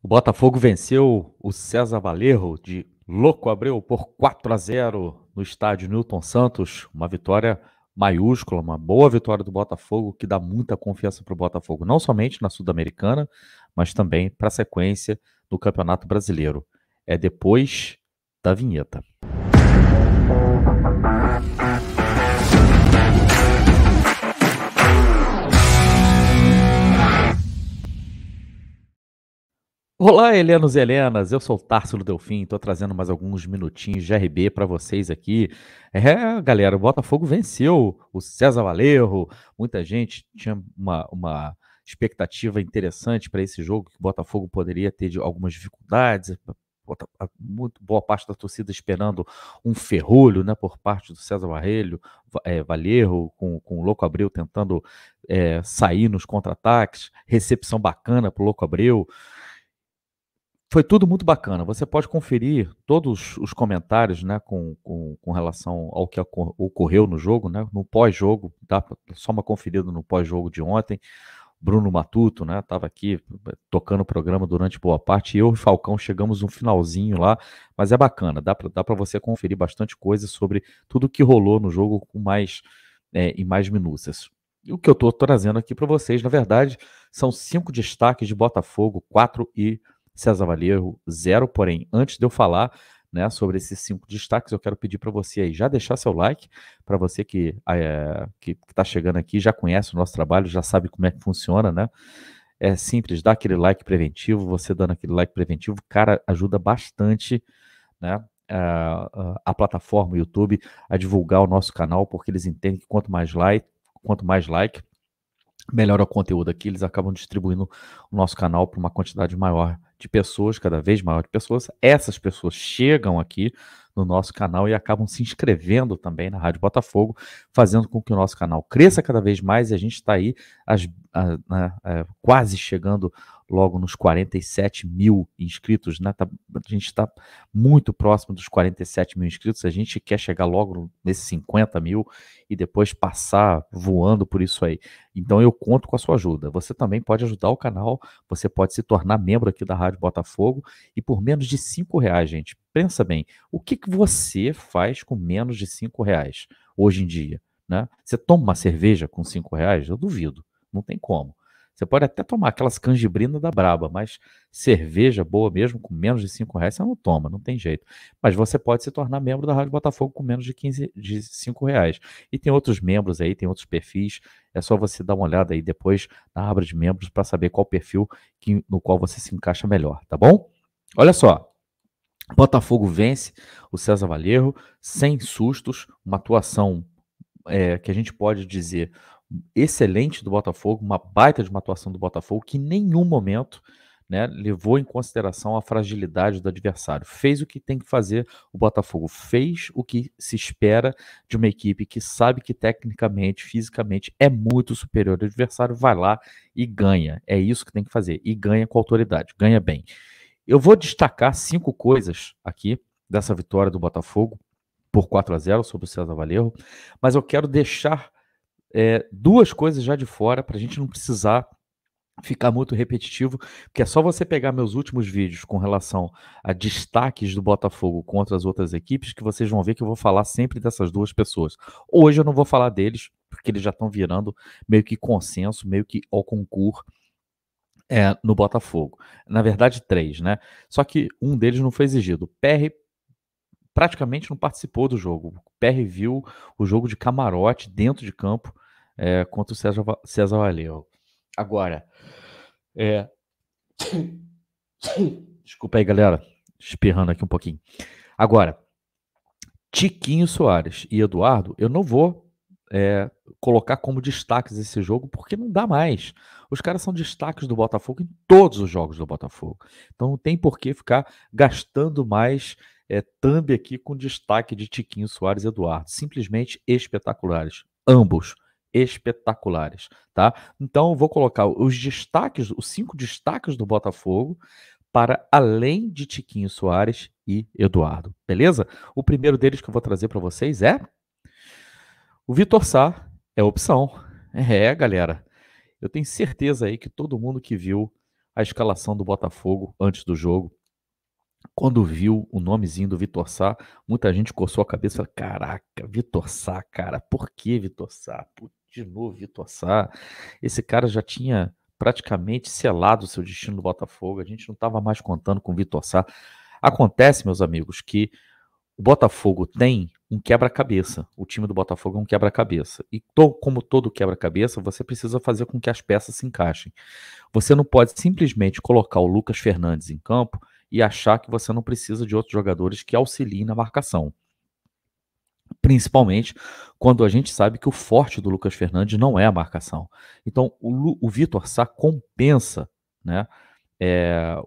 O Botafogo venceu o César Valerro de Louco Abreu por 4-0 no estádio Newton Santos. Uma vitória maiúscula, uma boa vitória do Botafogo, que dá muita confiança para o Botafogo, não somente na Sul-Americana, mas também para a sequência do Campeonato Brasileiro. É depois da vinheta. Olá, Helenos e Helenas, eu sou o Társilo Delfim, estou trazendo mais alguns minutinhos de RB para vocês aqui. Galera, o Botafogo venceu o César Valerro, muita gente tinha uma expectativa interessante para esse jogo, que o Botafogo poderia ter algumas dificuldades, muito boa parte da torcida esperando um ferrolho, né, por parte do César Valerro, com o Louco Abreu tentando sair nos contra-ataques, recepção bacana para o Louco Abreu. Foi tudo muito bacana. Você pode conferir todos os comentários, né, com relação ao que ocorreu no jogo, né, no pós-jogo, dá só uma conferida no pós-jogo de ontem. Bruno Matuto, né, estava aqui tocando o programa durante boa parte, e eu e o Falcão chegamos no finalzinho lá, mas é bacana, dá para você conferir bastante coisa sobre tudo que rolou no jogo com em mais minúcias. E o que eu estou trazendo aqui para vocês, na verdade, são 5 destaques de Botafogo, 4 e César Valerro, 0. Porém, antes de eu falar, né, sobre esses 5 destaques, eu quero pedir para você aí já deixar seu like, para você que está chegando aqui, já conhece o nosso trabalho, já sabe como é que funciona, né? É simples, dá aquele like preventivo, você dando aquele like preventivo, cara, ajuda bastante, né, a plataforma, o YouTube, a divulgar o nosso canal, porque eles entendem que quanto mais like, melhor é o conteúdo aqui, eles acabam distribuindo o nosso canal para uma quantidade maior de pessoas, cada vez maior de pessoas. Essas pessoas chegam aqui no nosso canal e acabam se inscrevendo também na Rádio Botafogo, fazendo com que o nosso canal cresça cada vez mais, e a gente está aí quase chegando logo nos 47 mil inscritos, né? A gente está muito próximo dos 47 mil inscritos, a gente quer chegar logo nesses 50 mil e depois passar voando por isso aí. Então eu conto com a sua ajuda. Você também pode ajudar o canal, você pode se tornar membro aqui da Rádio Botafogo, e por menos de R$ 5, gente, pensa bem, o que você faz com menos de R$ 5 hoje em dia, né? Você toma uma cerveja com R$ 5? Eu duvido, não tem como. Você pode até tomar aquelas canjibrinas da Braba, mas cerveja boa mesmo, com menos de R$ 5, você não toma, não tem jeito. Mas você pode se tornar membro da Rádio Botafogo com menos de R$ 5. E tem outros membros aí, tem outros perfis, é só você dar uma olhada aí depois na aba de membros para saber qual perfil no qual você se encaixa melhor, tá bom? Olha só, Botafogo vence o César Valerro sem sustos, uma atuação que a gente pode dizer excelente do Botafogo, uma baita de uma atuação do Botafogo, que em nenhum momento, né, levou em consideração a fragilidade do adversário. Fez o que tem que fazer, o Botafogo fez o que se espera de uma equipe que sabe que tecnicamente, fisicamente é muito superior ao adversário, vai lá e ganha. É isso que tem que fazer, e ganha com autoridade, ganha bem. Eu vou destacar 5 coisas aqui dessa vitória do Botafogo por 4-0 sobre o César Valerro, mas eu quero deixar 2 coisas já de fora para a gente não precisar ficar muito repetitivo, porque é só você pegar meus últimos vídeos com relação a destaques do Botafogo contra as outras equipes, que vocês vão ver que eu vou falar sempre dessas 2 pessoas. Hoje eu não vou falar deles, porque eles já estão virando meio que consenso, meio que ao concurso no Botafogo. Na verdade, 3, né? Só que um deles não foi exigido. O PR praticamente não participou do jogo. O PR viu o jogo de camarote dentro de campo contra o César Valerro. Agora, desculpa aí, galera, espirrando aqui um pouquinho. Agora, Tiquinho Soares e Eduardo, eu não vou colocar como destaques esse jogo, porque não dá mais. Os caras são destaques do Botafogo em todos os jogos do Botafogo. Então não tem por que ficar gastando mais thumb aqui com destaque de Tiquinho Soares e Eduardo. Simplesmente espetaculares. Ambos espetaculares, tá? Então eu vou colocar os 5 destaques do Botafogo para além de Tiquinho Soares e Eduardo, beleza? O primeiro deles que eu vou trazer para vocês é o Vitor Sá. É opção. Galera, eu tenho certeza aí que todo mundo que viu a escalação do Botafogo antes do jogo. Quando viu o nomezinho do Vitor Sá, muita gente coçou a cabeça e falou: caraca, Vitor Sá, cara, por que Vitor Sá? Pô, de novo Vitor Sá. Esse cara já tinha praticamente selado o seu destino no Botafogo, a gente não estava mais contando com o Vitor Sá. Acontece, meus amigos, que o Botafogo tem um quebra-cabeça. O time do Botafogo é um quebra-cabeça. E como todo quebra-cabeça, você precisa fazer com que as peças se encaixem. Você não pode simplesmente colocar o Lucas Fernandes em campo e achar que você não precisa de outros jogadores que auxiliem na marcação. Principalmente quando a gente sabe que o forte do Lucas Fernandes não é a marcação. Então, o Vitor Sá compensa, né,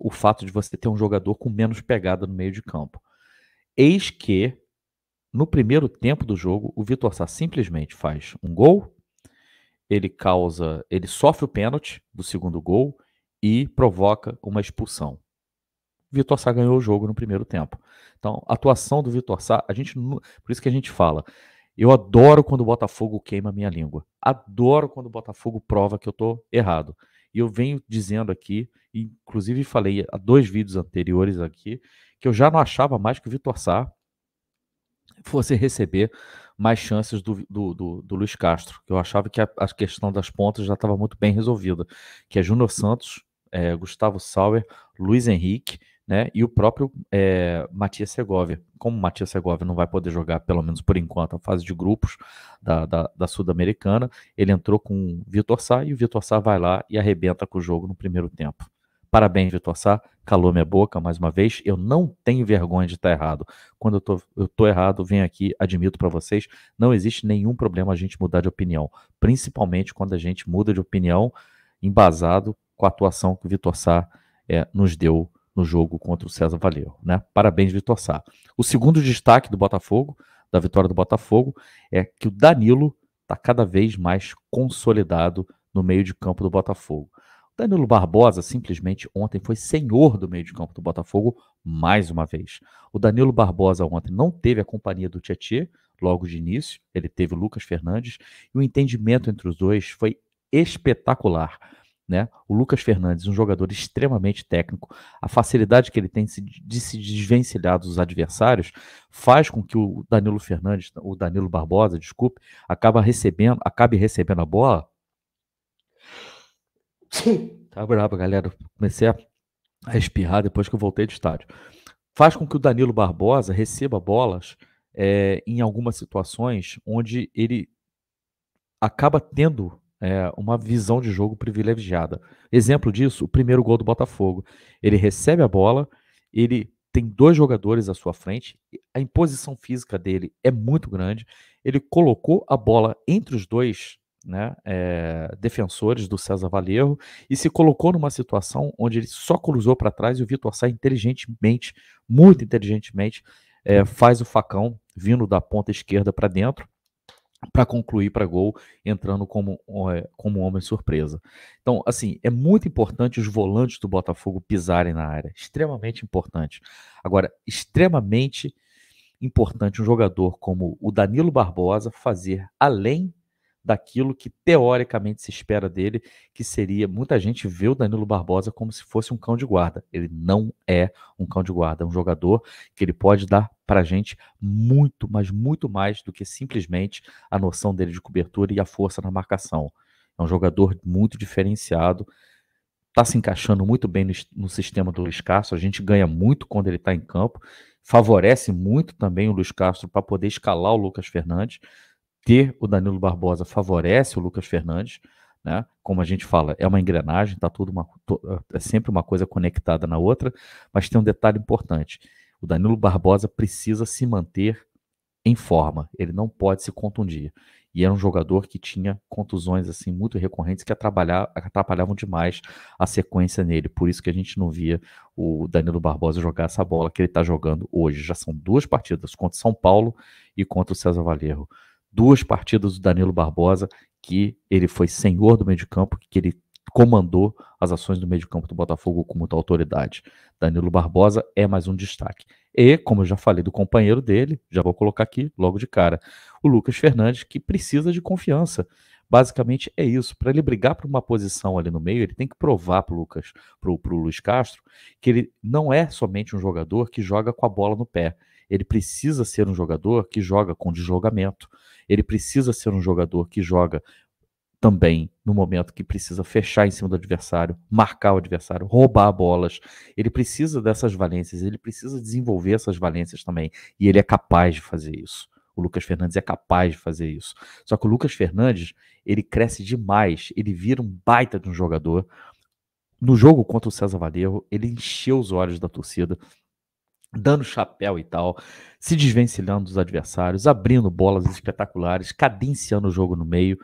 o fato de você ter um jogador com menos pegada no meio de campo. Eis que, no primeiro tempo do jogo, o Vitor Sá simplesmente faz um gol, ele sofre o pênalti do segundo gol e provoca uma expulsão. O Vitor Sá ganhou o jogo no primeiro tempo. Então, a atuação do Vitor Sá, por isso que a gente fala, eu adoro quando o Botafogo queima a minha língua. Adoro quando o Botafogo prova que eu estou errado. E eu venho dizendo aqui, inclusive falei há 2 vídeos anteriores aqui, que eu já não achava mais que o Vitor Sá fosse receber mais chances do Luiz Castro. Eu achava que a questão das pontas já estava muito bem resolvida, que é Júnior Santos, Gustavo Sauer, Luiz Henrique, né, e o próprio Matias Segovia. Como o Matias Segovia não vai poder jogar, pelo menos por enquanto, a fase de grupos da Sul-Americana, ele entrou com o Vitor Sá, e o Vitor Sá vai lá e arrebenta com o jogo no primeiro tempo. Parabéns, Vitor Sá, calou minha boca mais uma vez. Eu não tenho vergonha de estar errado. Quando eu tô errado, venho aqui, admito para vocês, não existe nenhum problema a gente mudar de opinião, principalmente quando a gente muda de opinião embasado com a atuação que o Vitor Sá nos deu no jogo contra o César Vallejo, né? Parabéns, Vitor Sá. O segundo destaque do Botafogo, da vitória do Botafogo, é que o Danilo está cada vez mais consolidado no meio de campo do Botafogo. Danilo Barbosa simplesmente ontem foi senhor do meio de campo do Botafogo mais uma vez. O Danilo Barbosa ontem não teve a companhia do Tietê logo de início, ele teve o Lucas Fernandes, e o entendimento entre os dois foi espetacular. Né? O Lucas Fernandes, um jogador extremamente técnico, a facilidade que ele tem de se desvencilhar dos adversários faz com que o Danilo Barbosa, desculpe, acabe recebendo a bola. Tá brabo, galera. Comecei a espirrar depois que eu voltei do estádio. Faz com que o Danilo Barbosa receba bolas em algumas situações onde ele acaba tendo uma visão de jogo privilegiada. Exemplo disso, o primeiro gol do Botafogo. Ele recebe a bola, ele tem 2 jogadores à sua frente, a imposição física dele é muito grande, ele colocou a bola entre os 2, né, defensores do César Vallejo, e se colocou numa situação onde ele só cruzou para trás e o Vitor Sá inteligentemente, muito inteligentemente, faz o facão vindo da ponta esquerda para dentro, para concluir para gol, entrando como homem surpresa. Então, assim, é muito importante os volantes do Botafogo pisarem na área, extremamente importante. Agora, extremamente importante um jogador como o Danilo Barbosa fazer além daquilo que teoricamente se espera dele, que seria, muita gente vê o Danilo Barbosa como se fosse um cão de guarda. Ele não é um cão de guarda, é um jogador que ele pode dar para a gente muito, mas muito mais do que simplesmente a noção dele de cobertura e a força na marcação. É um jogador muito diferenciado, está se encaixando muito bem no sistema do Luiz Castro, a gente ganha muito quando ele está em campo, favorece muito também o Luiz Castro para poder escalar o Lucas Fernandes. Ter o Danilo Barbosa favorece o Lucas Fernandes, né? Como a gente fala, é uma engrenagem, tá é sempre uma coisa conectada na outra, mas tem um detalhe importante. O Danilo Barbosa precisa se manter em forma, ele não pode se contundir. E era um jogador que tinha contusões assim muito recorrentes que atrapalhavam demais a sequência nele. Por isso que a gente não via o Danilo Barbosa jogar essa bola que ele está jogando hoje. Já são 2 partidas, contra o São Paulo e contra o César Vallejo. 2 partidas do Danilo Barbosa que ele foi senhor do meio de campo, que ele comandou as ações do meio de campo do Botafogo com muita autoridade. Danilo Barbosa é mais um destaque. E, como eu já falei do companheiro dele, já vou colocar aqui logo de cara, o Lucas Fernandes, que precisa de confiança. Basicamente é isso. Para ele brigar por uma posição ali no meio, ele tem que provar para o Luiz Castro, que ele não é somente um jogador que joga com a bola no pé. Ele precisa ser um jogador que joga com deslocamento. Ele precisa ser um jogador que joga também no momento que precisa fechar em cima do adversário, marcar o adversário, roubar bolas. Ele precisa dessas valências, ele precisa desenvolver essas valências também. E ele é capaz de fazer isso. O Lucas Fernandes é capaz de fazer isso. Só que o Lucas Fernandes, ele cresce demais, ele vira um baita de um jogador. No jogo contra o César Valerro, ele encheu os olhos da torcida, dando chapéu e tal, se desvencilhando dos adversários, abrindo bolas espetaculares, cadenciando o jogo no meio.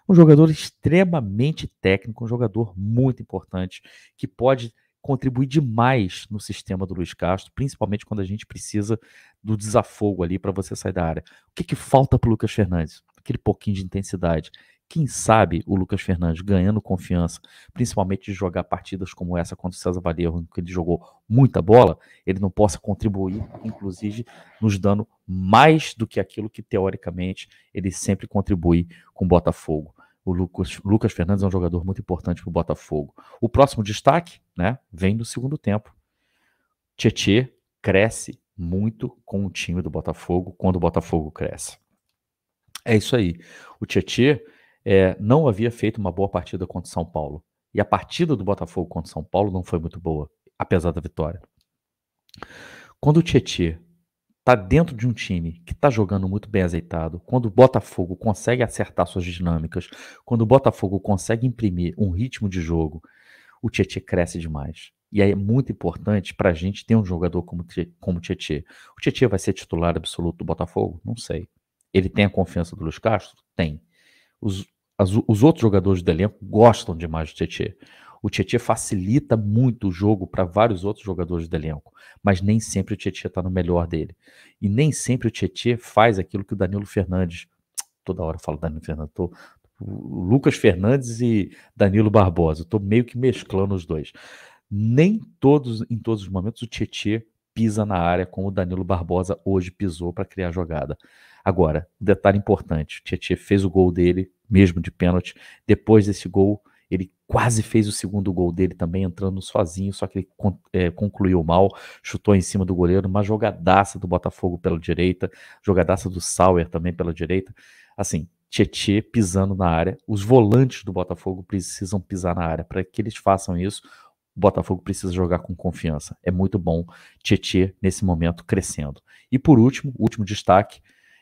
Um jogador extremamente técnico, um jogador muito importante, que pode contribuir demais no sistema do Luiz Castro, principalmente quando a gente precisa do desafogo ali para você sair da área. O que, que falta para o Lucas Fernandes? Aquele pouquinho de intensidade. Quem sabe o Lucas Fernandes ganhando confiança, principalmente de jogar partidas como essa contra o César Valerro, em que ele jogou muita bola, ele não possa contribuir, inclusive, nos dando mais do que aquilo que, teoricamente, ele sempre contribui com o Botafogo. O Lucas Fernandes é um jogador muito importante para o Botafogo. O próximo destaque, né, vem do segundo tempo. Tietê cresce muito com o time do Botafogo quando o Botafogo cresce. É isso aí. O Tietê não havia feito uma boa partida contra o São Paulo. E a partida do Botafogo contra o São Paulo não foi muito boa, apesar da vitória. Quando o Tietê está dentro de um time que está jogando muito bem azeitado, quando o Botafogo consegue acertar suas dinâmicas, quando o Botafogo consegue imprimir um ritmo de jogo, o Tietê cresce demais. E aí é muito importante para a gente ter um jogador como o Tietê. O Tietê vai ser titular absoluto do Botafogo? Não sei. Ele tem a confiança do Luiz Castro? Tem. Os outros jogadores do elenco gostam demais do Tietê. O Tietê facilita muito o jogo para vários outros jogadores do elenco, mas nem sempre o Tietê está no melhor dele. E nem sempre o Tietê faz aquilo que o Danilo Fernandes, toda hora eu falo Danilo Fernandes, o Lucas Fernandes e Danilo Barbosa, estou meio que mesclando os dois. Nem em todos os momentos o Tietê pisa na área como o Danilo Barbosa hoje pisou para criar jogada. Agora, detalhe importante, o Tietê fez o gol dele, mesmo de pênalti. Depois desse gol, ele quase fez o segundo gol dele também, entrando sozinho, só que ele concluiu mal, chutou em cima do goleiro, uma jogadaça do Botafogo pela direita, jogadaça do Sauer também pela direita. Assim, Tietê pisando na área, os volantes do Botafogo precisam pisar na área. Para que eles façam isso, o Botafogo precisa jogar com confiança. É muito bom Tietê, nesse momento, crescendo. E por último, o último destaque,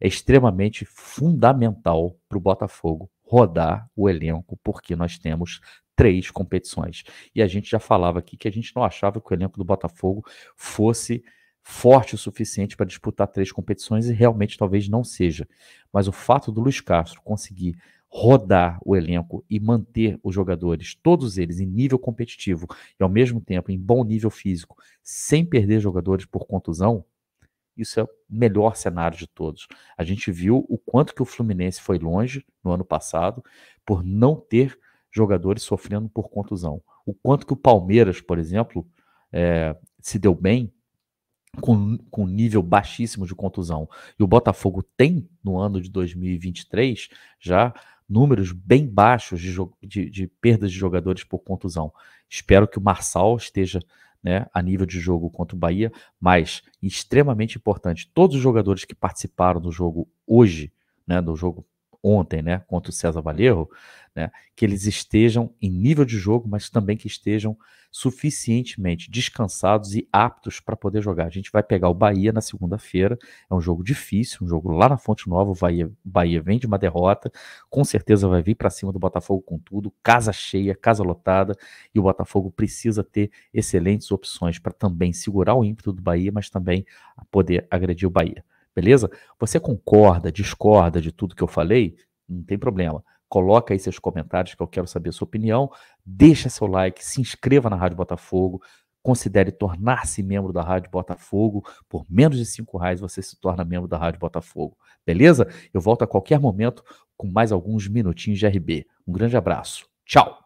é extremamente fundamental para o Botafogo rodar o elenco, porque nós temos 3 competições. E a gente já falava aqui que a gente não achava que o elenco do Botafogo fosse forte o suficiente para disputar 3 competições, e realmente talvez não seja. Mas o fato do Luiz Castro conseguir rodar o elenco e manter os jogadores, todos eles, em nível competitivo e ao mesmo tempo em bom nível físico, sem perder jogadores por contusão, isso é o melhor cenário de todos. A gente viu o quanto que o Fluminense foi longe no ano passado por não ter jogadores sofrendo por contusão. O quanto que o Palmeiras, por exemplo, se deu bem com nível baixíssimo de contusão. E o Botafogo tem, no ano de 2023, já números bem baixos de perdas de jogadores por contusão. Espero que o Marçal esteja, né, a nível de jogo contra o Bahia, mas extremamente importante, todos os jogadores que participaram do jogo hoje, né, do jogo ontem, né, contra o César Valerro, né, que eles estejam em nível de jogo, mas também que estejam suficientemente descansados e aptos para poder jogar. A gente vai pegar o Bahia na segunda-feira, é um jogo difícil, um jogo lá na Fonte Nova, o Bahia vem de uma derrota, com certeza vai vir para cima do Botafogo com tudo, casa cheia, casa lotada, e o Botafogo precisa ter excelentes opções para também segurar o ímpeto do Bahia, mas também poder agredir o Bahia. Beleza? Você concorda, discorda de tudo que eu falei? Não tem problema. Coloca aí seus comentários que eu quero saber a sua opinião. Deixa seu like, se inscreva na Rádio Botafogo. Considere tornar-se membro da Rádio Botafogo. Por menos de R$5 você se torna membro da Rádio Botafogo. Beleza? Eu volto a qualquer momento com mais alguns minutinhos de RB. Um grande abraço. Tchau!